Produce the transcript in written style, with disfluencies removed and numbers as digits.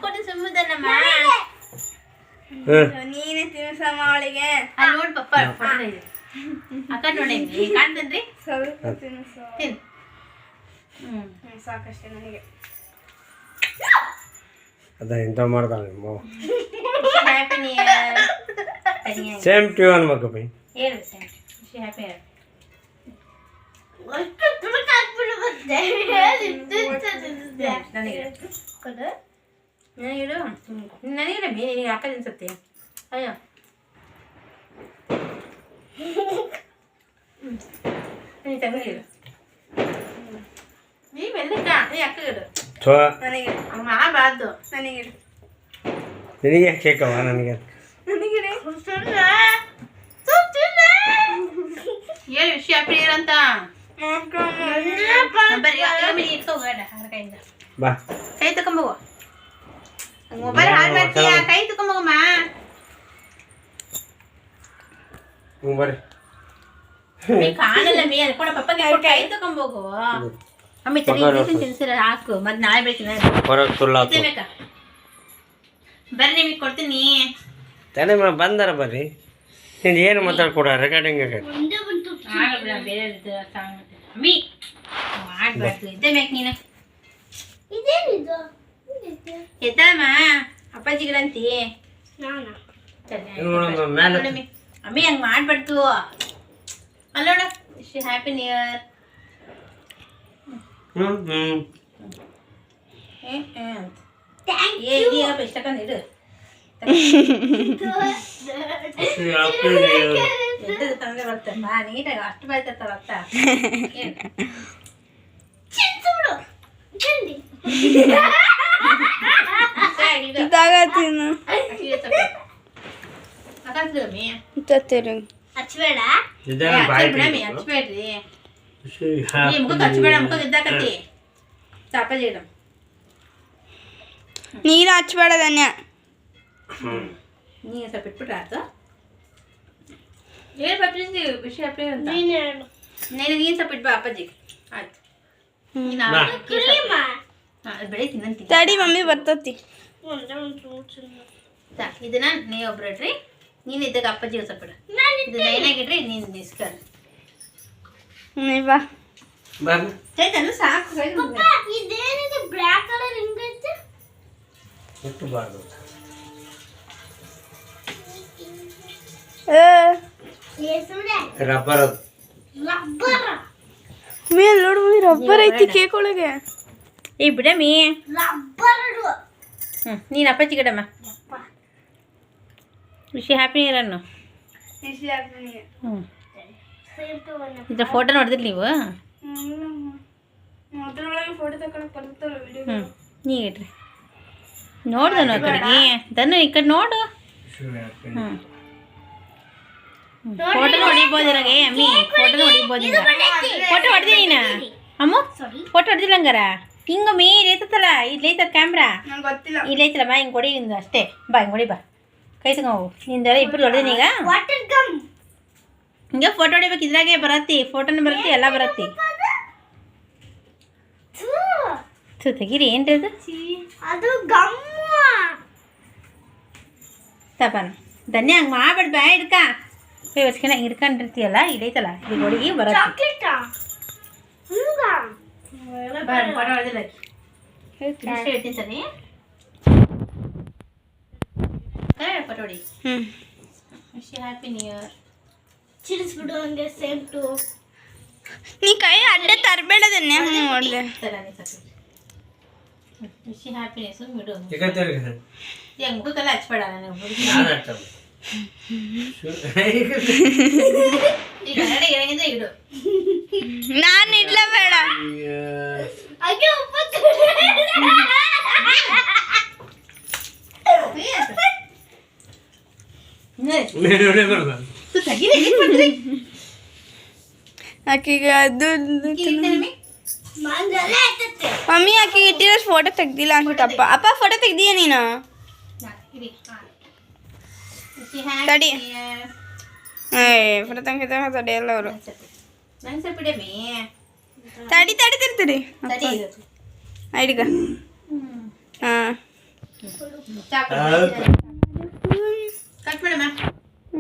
ಕೊಟ್ಟು ಸುಮ್ಮದಲ್ಲಮ್ಮ ನೀನೇ ತಿನ್ಸಮ್ಮ ಅವಳಿಗೆ. ಅಲ್ಲಿ ನೋಡಿ ಪಪ್ಪ ಅಕ್ಕ ನೋಡಿ ಕಾಣ್ತನ್ರಿ ಸ್ವಲ್ಪ ತಿನ್ಸು. ತಿನ್ ಸಾಕಷ್ಟೇ ನನಗೆ. ಅದ ಇಂಥ ಮಾಡ್ತಾಳೆ ಹ್ಯಾಪಿ ನ್ಯೂ ಇಯರ್. ಸೇಮ್ ಟ್ಯೂ ಅನ್ಬೇಕು ಬೈ. ಹೇಳು ಹ್ಯಾಪಿ ಇಯರ್. ನನಗಿಡು ನನಗಿಡ ನೀನು ಅಕ್ಕ ತಿನ್ಸತ್ತೆ. ಅಯ್ಯೋ ನೀ ತಗೊಂಡಿರು ನೀ ಬೆಲ್ಲಕ್ಕ ನೀ ಅಕ್ಕಗಿಡು ಸೊ ನನಗೆ ಮಾಡಬಾರ್ದು. ನನಗಿಡು ನಿನಗೆ ಯಾಕೆ ಕೇಕವ ನನಗೆ ನನಗಿಡೆ. ಹೇಳು ವಿಷಯ ಹ್ಯಾಪಿ ಇಯರ್ ಅಂತ. ಬರ್ರಿ ಇಟ್ಕೋಬೇಡ ಕೈಯಿಂದ ಬಾ ಕೈ ತಕೊಂಬೋಗು. ಮೊಬೈಲ್ ಹಾಳು ಮಾಡ್ತೀಯ ಕೈ ತಕೊಂಬೋಗಮ್ಮ. ಹ್ಞೂ ಬರ್ರಿ. ನೀ ಕಾಣಲ್ಲ ಮೀ ಅದು ಕೂಡ ಪಪ್ಪಗೆ ಕೈ ತಕೊಂಬೋಗು. ಅಮ್ಮಿ ತಲೆ ತಿನ್ಸಿರ ಹಾಕು ಮತ್ತೆ ನಾಳೆ ಬೇಕಿನ ಹೊರಗೆ ಸುಳ್ಳು ಬೇಕಾ ಬರ್ರಿ ನಿಮಗೆ ಕೊಡ್ತೀನಿ. ತಲೆ ಮೇಲೆ ಬಂದಾರ ಬರ್ರಿ. ನೀನು ಏನು ಮಾತಾಡ್ಕೊಡ ರೆಕಾರ್ಡಿಂಗ್ ಆಗೈತೆ. ಆಗಲ್ಲ ಬೇರೆ ಅಮ್ಮಿ ಮಾಡ್ಬಾರ್ದು ಇದ್ದೇ ಬೇಕು ನೀನು. ಎತ್ತಮ್ಮ ಅಪ್ಪಾಜಿ ಗಿಡಂತಿ ಅಮ್ಮಿ ಹಂಗೆ ಮಾಡ್ಬಾರ್ದು. ಅಲ್ಲೋಣ ಇಷ್ಟು ಹ್ಯಾಪಿ ನ್ಯೂ ಇಯರ್. ಅಂತ ಇಷ್ಟಕ್ಕಂದು ಇಡು ತಂದೆ ಬರ್ತಮ್ಮ ನೀಟಾಗಿ ಅಷ್ಟು ಬಾಯ್ತಿರ್ತಾವ ಅತ್ತ. ಹಚ್ಬೇಡ್ರಿ ಮುಖಕ್ಕೆ ಹಚ್ಬೇಡ ಮುಖಕ್ಕೆ ಇದ್ದಾಕತ್ತಿ ಚಾಪಜಿ ಇಡ ನೀನು ಹಚ್ಬೇಡ ಧನ್ಯ. ನೀನು ಸ್ವಲ್ಪ ಇಟ್ಬಿಟ್ರೆ ಆಯ್ತು. ಹೇಳಿ ಬರ್ತೀನಿ ವಿಷಯ ಅಂತ ನೀನು ಸ್ವಲ್ಪ ಇಟ್ಬಾ ಅಪ್ಪಾಜಿ ಆಯ್ತು. ಬೆಳಿತೀನಿ ಅಂತೀನಿ ತಡಿ ಮಮ್ಮಿ ಬರ್ತತಿ. ಇದನ್ನ ನೀವು ಒಬ್ರು ಇಡ್ರಿ. ನೀನು ಇದ್ದಾಗ ಅಪ್ಪಾಜಿಗೆ ಸ್ವಲ್ಪ ಇಡ. ಇದು ಲೈನಾಗಿಡ್ರಿ ನೀನು ನಿಸ್ಕರ್ ಬಾ ಚೈತನು ಸಾಕು. ಬ್ಲ್ಯಾಕ್ ಕಲರ್ ಹಿಂಗೈತೆ ಮುಟ್ಟಬಾರ್ದು. ರಬ್ಬರ್ ಮೇಲೆ ನೋಡು ಮಮ್ಮಿ ರಬ್ಬರ್ ಐತಿ ಕೇಕ್ ಒಳಗೆ. ಈ ಬಿಡಮ್ಮಿ ನೀನು ಅಪ್ಪಾಜಿ ಗಿಡಮ್ಮ ವಿಷಯ ಹ್ಯಾಪಿ ಇಯರ್ ಅನ್ನು. ಇದ್ರ ಫೋಟೋ ನೋಡಿದ್ರಿ ನೀವು? ಫೋಟೋ ತಗೊಳಕ್ ಬರ್ತಲ್ಲ ವಿಡಿಯೋ. ನೀ ಇಡ್ರಿ ನೋಡ್ದನು ಆ ಕಡೆಗೆ ದನ್ನು ಈ ಕಡೆ ನೋಡು. ಫೋಟೋ ಹೊಡಿಬೋದು ಇರಾಗೆ ಅಮ್ಮಿ ಫೋಟೋ ಹೊಡಿಬೋದು. ಫೋಟೋ ಹೊಡೆದಿ ನೀನು ಅಮ್ಮ ಫೋಟೋ ಹೊಡೆದಿಲ್ಲ ಹಂಗಾರ ಹಿಂಗಮ್ಮಿ ಇಲ್ಲೈತಲ್ಲ ಇಲ್ಲೈತ ಕ್ಯಾಮ್ರಾ ಇಲ್ಲೈತಲ್ಲ ಬಾ ಹಿಂಗೆ ಹೊಡಿ ಇಂದು ಅಷ್ಟೇ. ಬಾ ಹಿಂಗೆ ಹೊಡಿ ಬಾ ಕೈ ತಗೊಂಡು ನಿಂದೆಲ್ಲ ಇಬ್ಬರು ಹೊಡೆದಿನಿ ಈಗ. ಹಿಂಗೆ ಫೋಟೋ ಹೊಡಿಬೇಕು ಇದ್ರಾಗೆ ಬರತ್ತಿ ಫೋಟೋನು ಬರತ್ತಿ ಎಲ್ಲ ಬರತ್ತಿ. ತೆಗೀರಿ ಏನ್ರಿ ಅದು ತಪಾನ ಧನ್ಯ ಹಂಗೆ ಮಾಡ್ಬೇಡ ಬ್ಯಾ ಹಿಡ್ಕ ಕೈ ಹೊಚ್ಕೊಂಡ ಹಿಡ್ಕೊಂಡಿರ್ತೀಯಲ್ಲ ಇಡೈತಲ್ಲ ಈಗ ಹುಡುಗಿ ಬರತ್ತೆ. ಫೋಟೋ ಹೊಡೆದಿಲ್ಲ ಹೇಳ್ತೀನಿ ಸರಿ ಫೋಟೋ ಹೊಡಿ. Happy new year. ಚಿರಿಸ್ಬಿಡು ಹಂಗೆ ಸೇಮ್ ಟು ನೀ ಕೈ ಅಡ್ಡ ತರಬೇಡ ಧನ್ಯ. ನೋಡ್ದೆ ವಿಶ್ ಹ್ಯಾಪಿನೆಸ್ ಬಿಡು. ಈಗ ಮುಖಕ್ಕೆಲ್ಲ ಹಚ್ಬೇಡ ಈಗ ಇಡು. ನಾನು ಇಡ್ಲ ಬೇಡ. ಆಕಿಗ ಅದು ಮಮ್ಮಿ ಆಕಿಗೆ ಇಟ್ಟಿರೋ ಫೋಟೋ ತೆಗ್ದಿಲ್ಲ ಅನ್ಸುತ್ತಪ್ಪ. ಅಪ್ಪ ಫೋಟೋ ತೆಗ್ದೀಯ ನೀನು? ತಡಿ ಫೋಟೋ ತೆಗ್ದ ತಡಿಯಲ್ಲ ಅವರು. ತಡಿ ತಡಿ ತಡಿ ತಡಿ ಐಡಿಗ ಹಾಂ ಚಾಕ್ಲೇಟ್